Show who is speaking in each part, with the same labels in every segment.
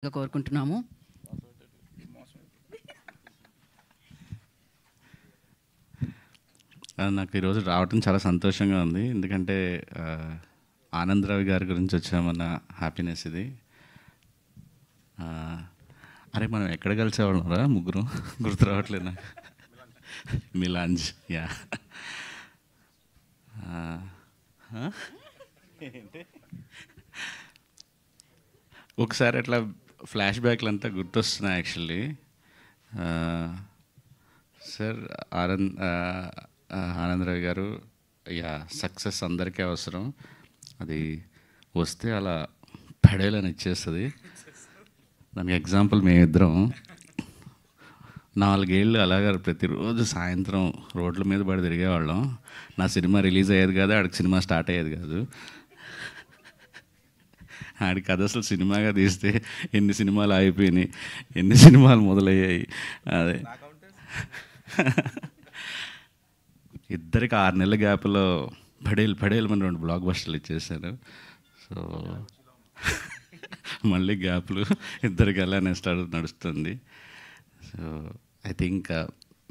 Speaker 1: కోరుకుంటున్నాము.
Speaker 2: నాకు ఈరోజు రావటం చాలా సంతోషంగా ఉంది. ఎందుకంటే ఆనందరావు గారి గురించి వచ్చామన్న హ్యాపీనెస్ ఇది. అరే మనం ఎక్కడ కలిసేవాళ్ళరా ముగ్గురు గుర్తు రావట్లేదు నాకు. మిలాంజ్ యా. ఒకసారి అట్లా ఫ్లాష్ బ్యాక్లు అంతా గుర్తొస్తున్నాయి యాక్చువల్లీ. సార్ ఆనందరావు గారు, యా సక్సెస్ అందరికీ అవసరం. అది వస్తే అలా పడేలని ఇచ్చేస్తుంది. దానికి ఎగ్జాంపుల్ మేమిద్దరం 4 ఏళ్ళు అలాగా ప్రతిరోజు సాయంత్రం రోడ్ల మీద పడి తిరిగేవాళ్ళం. నా సినిమా రిలీజ్ అయ్యేది కాదు, ఆడికి సినిమా స్టార్ట్ అయ్యేది కాదు. ఆడికి కథ అసలు సినిమాగా తీస్తే ఎన్ని సినిమాలు ఆగిపోయినాయి, ఎన్ని సినిమాలు మొదలయ్యాయి. అదే ఇద్దరికి 6 నెలల గ్యాప్లో పడేలు మన 2 బ్లాక్ బస్టర్లు ఇచ్చేసారు. సో మళ్ళీ గ్యాప్లు ఇద్దరికి అలానే నడుస్తుంది. సో ఐ థింక్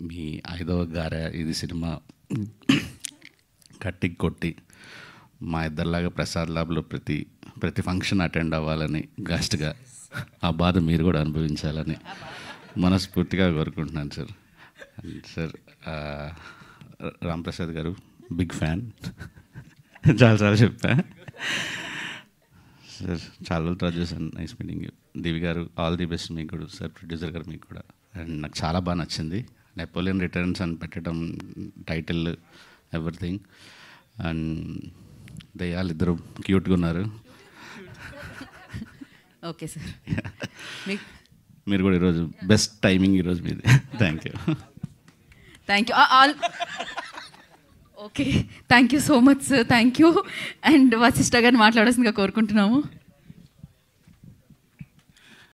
Speaker 2: మీ 5వ గారే ఇది సినిమా కట్టి కొట్టి మా ఇద్దరిలాగా ప్రసాద్ ల్యాబ్లో ప్రతి ఫంక్షన్ అటెండ్ అవ్వాలని, గెస్ట్గా ఆ బాధ మీరు కూడా అనుభవించాలని మనస్ఫూర్తిగా కోరుకుంటున్నాను సార్. సార్ రాంప్రసాద్ గారు బిగ్ ఫ్యాన్, చాలాసార్లు చెప్పా సార్. చాలా రోజులు ట్రై చేశాను. Nice meeting you. దివి గారు ఆల్ ది బెస్ట్ మీకు కూడా సార్. ప్రొడ్యూసర్ గారు మీకు కూడా. అండ్ నాకు చాలా బాగా నచ్చింది. నెపోలియన్ రిటర్న్స్ అని పెట్టడం, టైటిల్, ఎవ్రీథింగ్. అండ్ దయ్యాలు ఇద్దరు క్యూట్గా ఉన్నారు.
Speaker 1: Okay sir.
Speaker 2: మీరు కూడా ఈరోజు బెస్ట్ టైమింగ్ ఈరోజు మీది. Thank you.
Speaker 1: All okay, thank you so much sir. Thank you. And Vasishtha గారిని మాట్లాడాల్సిందిగా కోరుకుంటున్నాము.